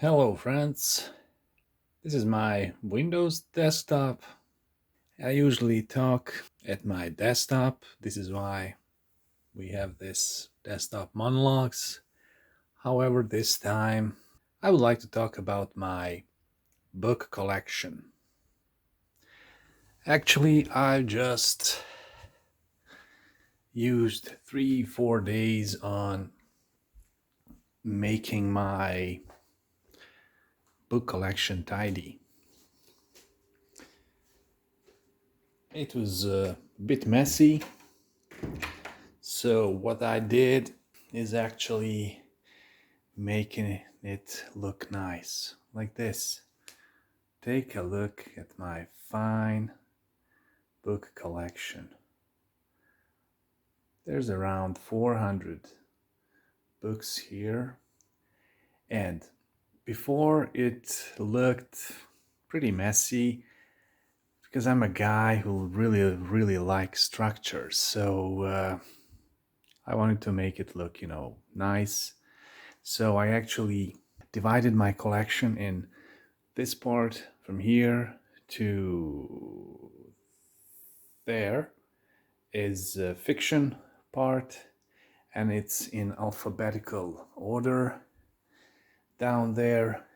Hello, friends. This is my Windows desktop. I usually talk at my desktop. This is why we have this desktop monologues. However, this time I would like to talk about my book collection. Actually, I just used 3, 4 days on making my book collection tidy. It was a bit messy. So, what I did is actually making it look nice like this. Take a look at my fine book collection. There's around 400 books here, and before it looked pretty messy because I'm a guy who really likes structure. So I wanted to make it look, nice. So I actually divided my collection in this part from here to there is a fiction part, and it's in alphabetical order. Down there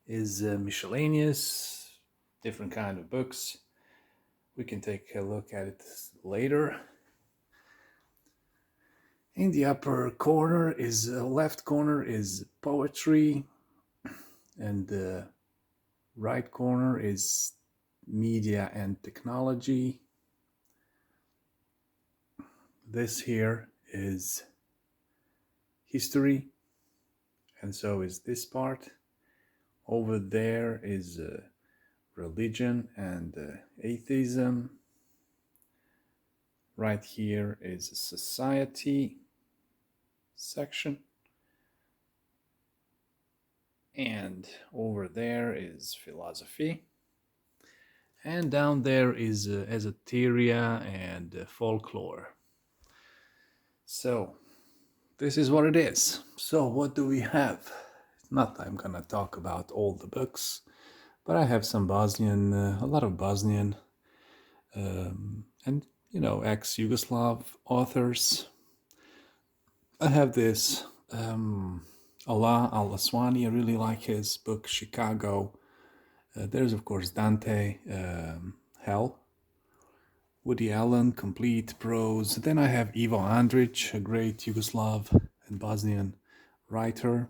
is miscellaneous, different kind of books. We can take a look at it later. In the upper corner is left corner is poetry, and the right corner is media and technology. This here is history, and so is this part. Over there is religion and atheism. Right here is a society section. And over there is philosophy. And down there is esoteria and folklore. So, this is what it is. So, what do we have? Not that I'm gonna talk about all the books, but I have some Bosnian, a lot of Bosnian, and ex-Yugoslav authors. I have this Allah Al-Aswani. I really like his book Chicago. There's of course Dante, Hell. Woody Allen, Complete Prose. Then I have Ivo Andrić, a great Yugoslav and Bosnian writer,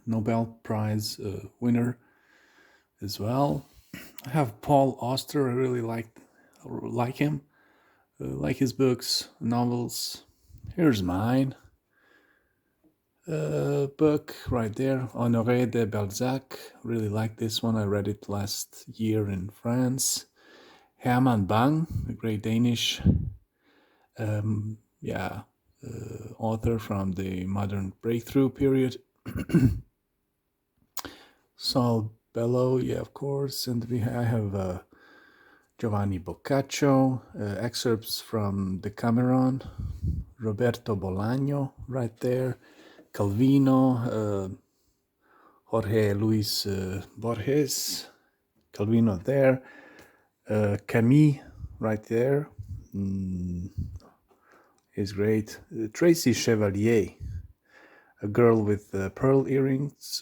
Nobel Prize winner as well. I have Paul Auster. I really like him, like his books, novels. Here's mine book right there, Honoré de Balzac. Really like this one. I read it last year in France. Herman Bang, a great Danish, author from the modern breakthrough period. Saul Bellow, yeah, of course, and I have Giovanni Boccaccio, excerpts from Decameron, Roberto Bolaño, right there, Calvino, Jorge Luis Borges, Calvino there, Camus, right there, is great. Tracy Chevalier, A Girl with Pearl Earrings,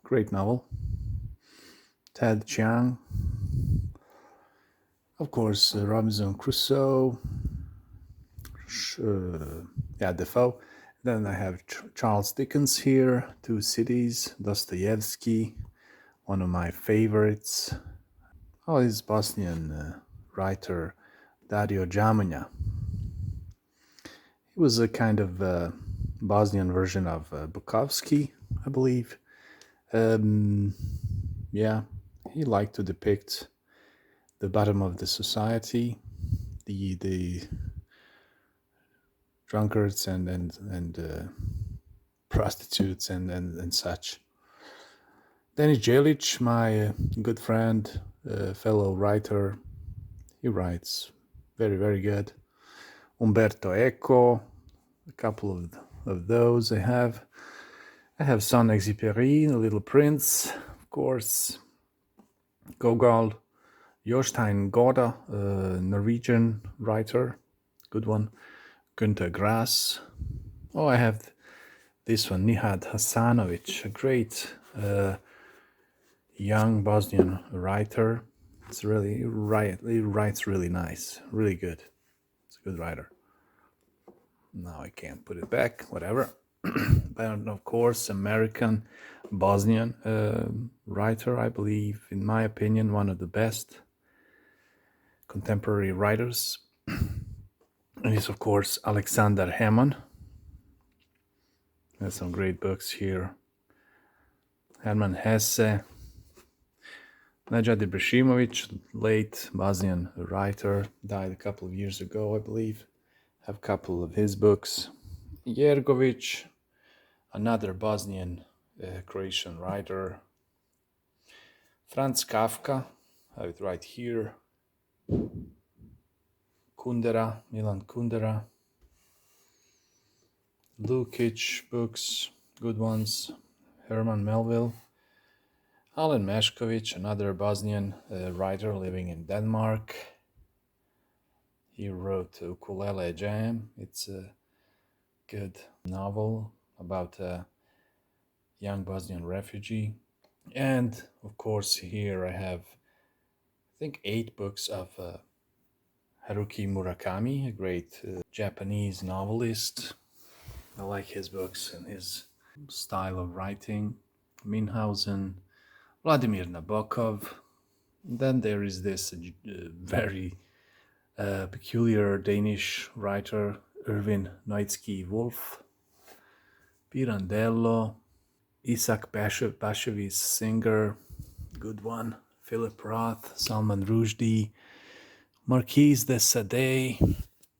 great novel. Ted Chiang, of course, Robinson Crusoe, Defoe. Then I have Charles Dickens here, Two Cities, Dostoevsky, one of my favorites. Oh, this Bosnian writer, Dario Jamanja. He was a kind of Bosnian version of Bukowski, I believe. He liked to depict the bottom of the society, the drunkards and prostitutes and such. Denis Jelic, my good friend, fellow writer, he writes very, very good. Umberto Eco, a couple of those I have. I have Saint-Exupéry, The Little Prince, of course, Gogol, Jostein Gaarder, Norwegian writer, good one, Günter Grass. Oh, I have this one, Nihad Hasanovic, a great young Bosnian writer. It's really he writes really nice, really good. It's a good writer. Now I can't put it back, whatever. But of course, American Bosnian writer, I believe, in my opinion, one of the best contemporary writers. And he's, of course, Alexander Hammond. There's some great books here. Herman Hesse, Nedžad Ibrahimovic, late Bosnian writer, died a couple of years ago, I believe. Have a couple of his books. Jergovic, another Bosnian Croatian writer. Franz Kafka, I have it right here. Kundera, Milan Kundera. Lukic books, good ones. Herman Melville. Alen Mešković, another Bosnian writer living in Denmark. He wrote Ukulele Jam. It's a good novel about a young Bosnian refugee. And of course, here I have, I think, 8 books of Haruki Murakami, a great Japanese novelist. I like his books and his style of writing. Minhausen, Vladimir Nabokov. Then there is this very peculiar Danish writer, Erwin Noitsky Wolf, Pirandello, Isaac Bashevis Singer, good one, Philip Roth, Salman Rushdie, Marquise de Sade.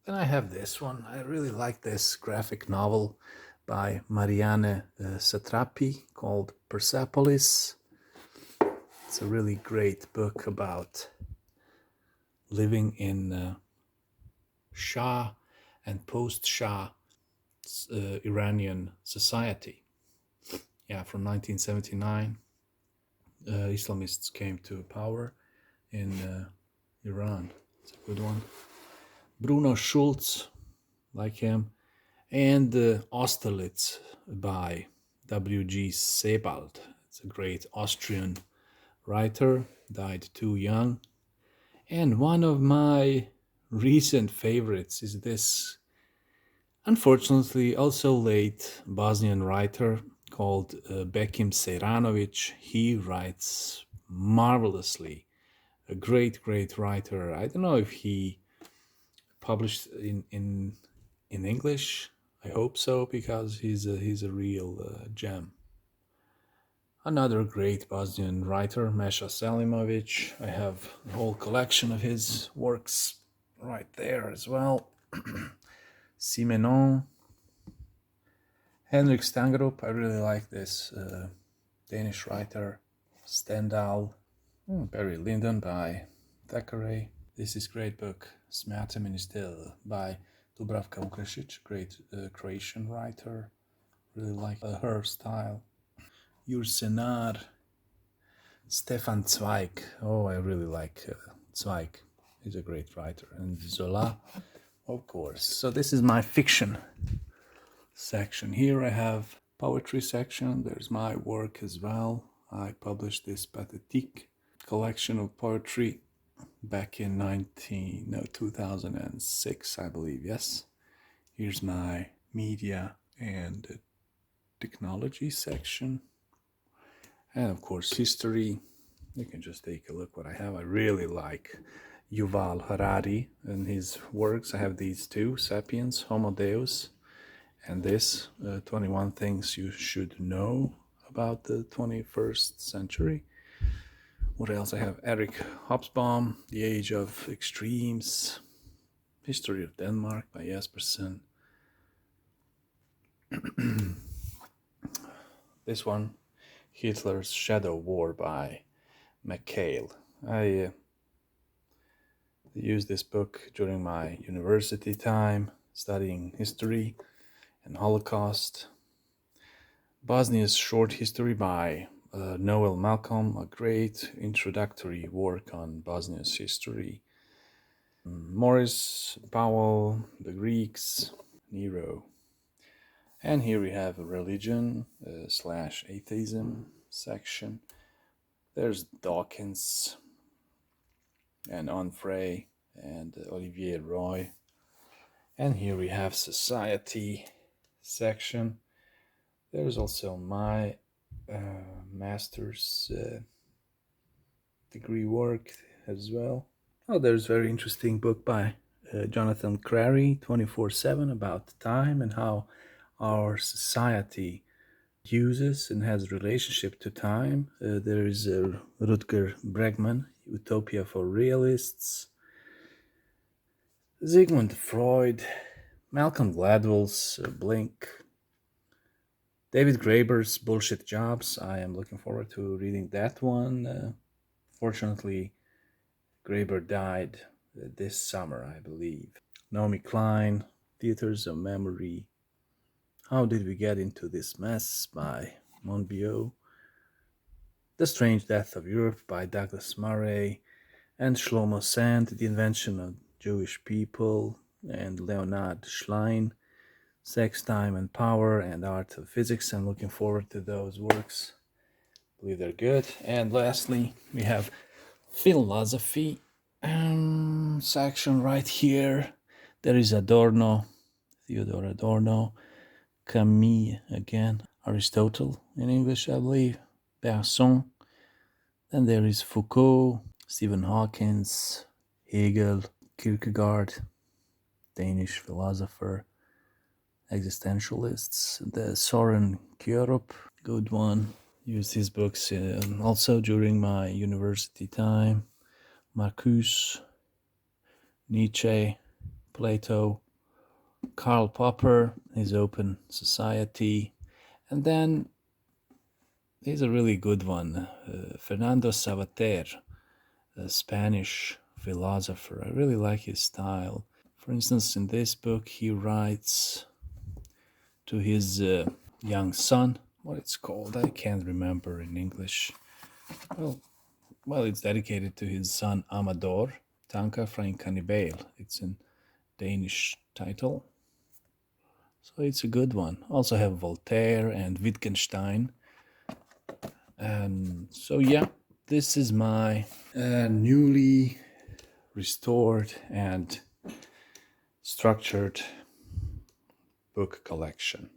Then I have this one. I really like this graphic novel by Marianne Satrapi called Persepolis. It's a really great book about living in Shah and post-Shah Iranian society. Yeah, from 1979, Islamists came to power in Iran. It's a good one. Bruno Schulz, like him, and Austerlitz by W.G. Sebald. It's a great Austrian writer, died too young. And one of my recent favorites is this, unfortunately, also late Bosnian writer called Bekim Sejranovic. He writes marvelously. A great, great writer. I don't know if he published in English. I hope so, because he's a real gem. Another great Bosnian writer, Mesha Selimovic. I have a whole collection of his works right there as well. Simenon. Henrik Stangerup. I really like this Danish writer. Stendhal. Barry Lyndon by Thackeray. This is great book, Smerte meni stil, by Dubravka Ukrešić, great Croatian writer. Really like her style. Jursenar, Stefan Zweig. Oh, I really like Zweig. He's a great writer. And Zola, of course. So this is my fiction section. Here I have poetry section. There's my work as well. I published this Pathétique collection of poetry back in 2006, I believe. Yes. Here's my media and technology section. And of course, history. You can just take a look what I have. I really like Yuval Harari and his works. I have these two, Sapiens, Homo Deus, and this, 21 Things You Should Know About the 21st Century. What else? I have Eric Hobsbawm, The Age of Extremes, History of Denmark by Jespersen. This one, Hitler's Shadow War by McHale. I used this book during my university time, studying history and Holocaust. Bosnia's Short History by Noel Malcolm, a great introductory work on Bosnia's history. Morris Powell, the Greeks, Nero. And here we have a religion slash atheism section. There's Dawkins and Onfray and Olivier Roy. And here we have society section. There's also my master's degree work as well. Oh, there's a very interesting book by Jonathan Crary, 24/7, about time and how our society uses and has a relationship to time. There is Rutger Bregman, Utopia for Realists, Sigmund Freud, Malcolm Gladwell's Blink, David Graeber's Bullshit Jobs. I am looking forward to reading that one. Fortunately, Graeber died this summer, I believe. Naomi Klein, Theaters of Memory, How Did We Get Into This Mess by Monbiot, The Strange Death of Europe by Douglas Murray, and Shlomo Sand, The Invention of Jewish People, and Leonard Schlein, Sex, Time and Power, and Art of Physics. I'm looking forward to those works. I believe they're good. And lastly, we have philosophy section right here. There is Adorno, Theodore Adorno, Camus again, Aristotle in English, I believe, Bergson. Then there is Foucault, Stephen Hawking, Hegel, Kierkegaard, Danish philosopher, existentialists. The Soren Kierup, good one. Used his books also during my university time. Marcuse, Nietzsche, Plato, Karl Popper, his Open Society, and then here's a really good one, Fernando Savater, a Spanish philosopher. I really like his style. For instance, in this book, he writes to his young son. What it's called, I can't remember in English. Well, it's dedicated to his son Amador, Tanka fra en kannibal. It's a Danish title. So it's a good one. Also have Voltaire and Wittgenstein. And so yeah, this is my newly restored and structured book collection.